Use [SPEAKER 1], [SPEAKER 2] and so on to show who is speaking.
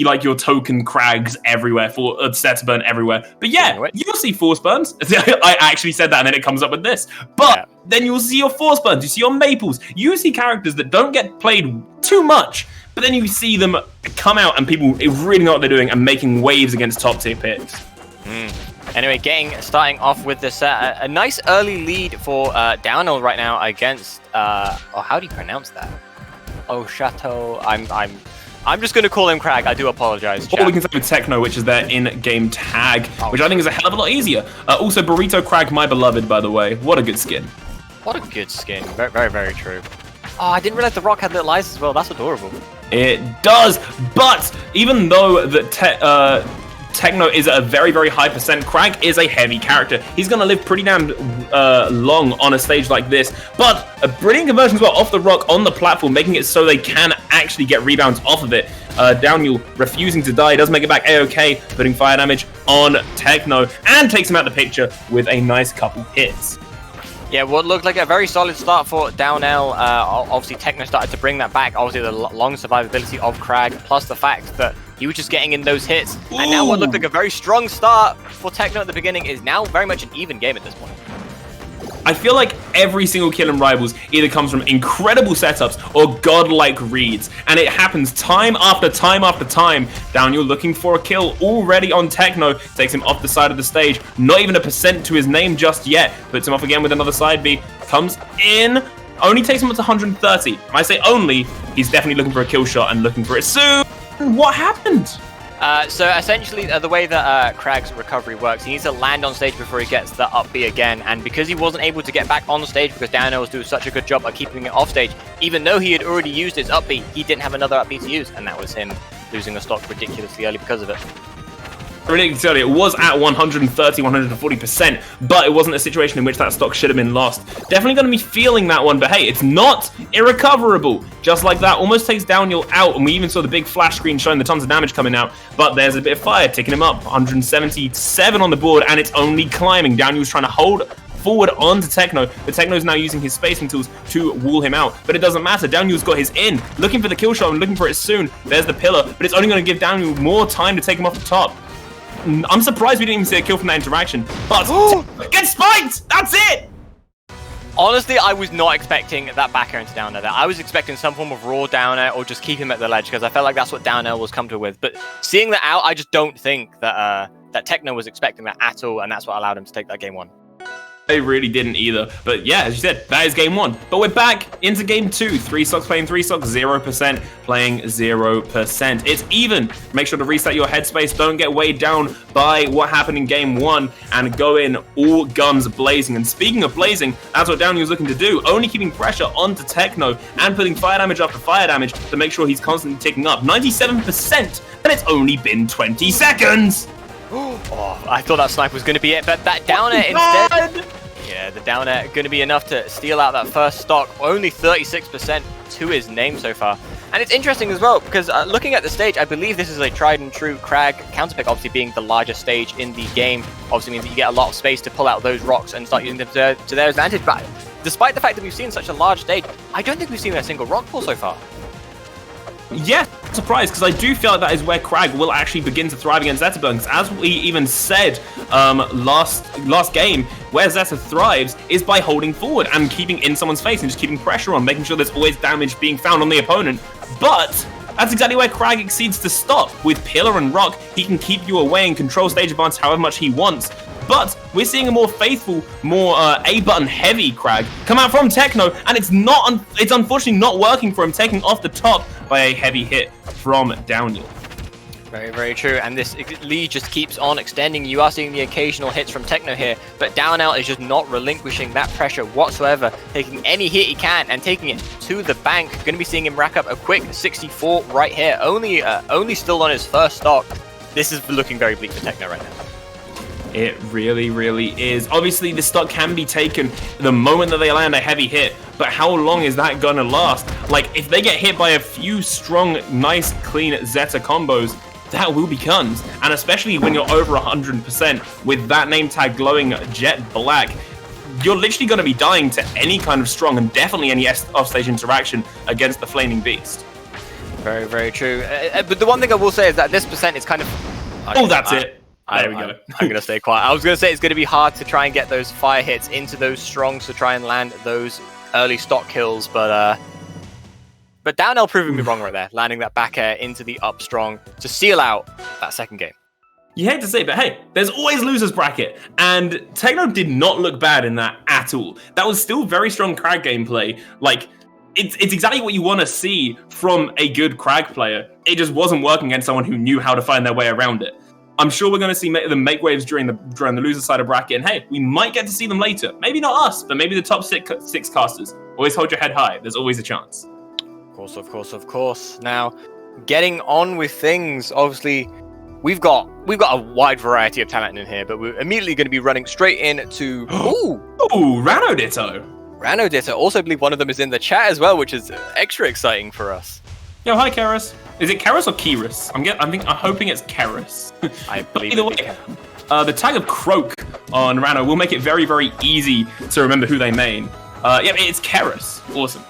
[SPEAKER 1] like your token crags everywhere, for Zetterburn everywhere. But yeah, you'll see force burns. I actually said that, and then it comes up with this. But then you'll see your force burns, you see your maples, you see characters that don't get played too much, but then you see them come out and people really know what they're doing and making waves against top tier picks.
[SPEAKER 2] Anyway, starting off with this a nice early lead for Downiel right now against how do you pronounce that? Oshatoalfakyn. I'm just going to call him Crag. I do apologize.
[SPEAKER 1] Or we can say with Techno, which is their in-game tag, which I think is a hell of a lot easier. Also, Burrito Crag, my beloved, by the way. What a good skin.
[SPEAKER 2] What a good skin. Very, very, very true. Oh, I didn't realize the rock had little eyes as well. That's adorable.
[SPEAKER 1] It does, but even though the Techno is a very, very high percent, Crag is a heavy character. He's going to live pretty damn long on a stage like this, but a brilliant conversion as well off the rock on the platform, making it so they can actually get rebounds off of it. Downiel refusing to die, does make it back A-OK, putting fire damage on Techno, and takes him out the picture with a nice couple hits.
[SPEAKER 2] Yeah, what looked like a very solid start for Downiel. Obviously, Techno started to bring that back. Obviously, the long survivability of Crag, plus the fact that he was just getting in those hits. Ooh. And now what looked like a very strong start for Techno at the beginning is now very much an even game at this point.
[SPEAKER 1] I feel like every single kill in Rivals either comes from incredible setups or godlike reads, and it happens time after time after time. Downiel looking for a kill already on Techno, takes him off the side of the stage, not even a percent to his name just yet, puts him off again with another side B, comes in, only takes him up to 130. When I say only, he's definitely looking for a kill shot and looking for it soon. What happened?
[SPEAKER 2] So essentially, the way that Crag's recovery works, he needs to land on stage before he gets the up B again. And because he wasn't able to get back on stage because Downiel was doing such a good job at keeping it off stage, even though he had already used his up B, he didn't have another up B to use. And that was him losing a stock ridiculously early because of it.
[SPEAKER 1] Ridiculously early. It was at 130, 140%, but it wasn't a situation in which that stock should have been lost. Definitely going to be feeling that one, but hey, it's not irrecoverable. Just like that, almost takes Downiel out, and we even saw the big flash screen showing the tons of damage coming out, but there's a bit of fire ticking him up. 177 on the board, and it's only climbing. Downiel's trying to hold forward onto Techno, but Techno's now using his spacing tools to wall him out, but it doesn't matter. Downiel's got his in, looking for the kill shot and looking for it soon. There's the pillar, but it's only going to give Downiel more time to take him off the top. I'm surprised we didn't even see a kill from that interaction, but get spiked! That's it!
[SPEAKER 2] Honestly, I was not expecting that back air into down air there. I was expecting some form of raw down air or just keep him at the ledge because I felt like that's what Downiel was comfortable with. But seeing that out, I just don't think that that Techno was expecting that at all, and that's what allowed him to take that game one.
[SPEAKER 1] I really didn't either. But yeah, as you said, that is game one. But we're back into game two. 3 stocks playing 3 stocks, 0% playing 0%. It's even. Make sure to reset your headspace. Don't get weighed down by what happened in game one and go in all guns blazing. And speaking of blazing, that's what Downiel was looking to do. Only keeping pressure onto Techno and putting fire damage after fire damage to make sure he's constantly ticking up. 97%, and it's only been 20 seconds.
[SPEAKER 2] Oh, I thought that snipe was going to be it, but that down air instead... Yeah, the down air going to be enough to steal out that first stock. Only 36% to his name so far. And it's interesting as well, because looking at the stage, I believe this is a tried and true Crag counterpick, obviously being the largest stage in the game. Obviously means that you get a lot of space to pull out those rocks and start using them to their advantage. But despite the fact that we've seen such a large stage, I don't think we've seen a single rock pull so far.
[SPEAKER 1] Yeah, surprised, because I do feel like that is where Crag will actually begin to thrive against Zetterburn. Because as we even said last game, where Zeta thrives is by holding forward and keeping in someone's face and just keeping pressure on, making sure there's always damage being found on the opponent. But that's exactly where Crag exceeds to stop. With Pillar and Rock, he can keep you away and control stage advance however much he wants. But we're seeing a more faithful, more A-button heavy Crag come out from Techno, and it's unfortunately not working for him, taking off the top by a heavy hit from Downiel.
[SPEAKER 2] Very, very true, and this lead just keeps on extending. You are seeing the occasional hits from Techno here, but Downiel is just not relinquishing that pressure whatsoever, taking any hit he can and taking it to the bank. Going to be seeing him rack up a quick 64 right here, only still on his first stock. This is looking very bleak for Techno right now.
[SPEAKER 1] It really, really is. Obviously, the stock can be taken the moment that they land a heavy hit, but how long is that gonna last? Like, if they get hit by a few strong, nice, clean Zeta combos, that will be guns. And especially when you're over 100% with that name tag glowing jet black, you're literally gonna be dying to any kind of strong and definitely any offstage interaction against the Flaming Beast.
[SPEAKER 2] Very, very true. But the one thing I will say is that this percent is kind of...
[SPEAKER 1] Oh, that's it. There we go.
[SPEAKER 2] I'm going to stay quiet. I was going to say it's going to be hard to try and get those fire hits into those strongs to try and land those early stock kills, but Downiel proving me wrong right there, landing that back air into the up strong to seal out that second game.
[SPEAKER 1] You hate to say it, but hey, there's always losers bracket, and Techno did not look bad in that at all. That was still very strong Krag gameplay. Like, it's exactly what you want to see from a good Krag player. It just wasn't working against someone who knew how to find their way around it. I'm sure we're going to see them make waves during the loser side of bracket, and hey, we might get to see them later. Maybe not us, but maybe the top six casters. Always hold your head high. There's always a chance.
[SPEAKER 2] Of course. Now, getting on with things, obviously, we've got a wide variety of talent in here, but we're immediately going to be running straight into...
[SPEAKER 1] Rano Ditto.
[SPEAKER 2] Rano Ditto. Also, I believe one of them is in the chat as well, which is extra exciting for us.
[SPEAKER 1] Yo, hi, Keras. Is it Keras or Keras? I'm hoping it's Keras.
[SPEAKER 2] I believe
[SPEAKER 1] either way, the tag of Croak on Rano will make it very, very easy to remember who they main. Yeah, it's Keras. Awesome.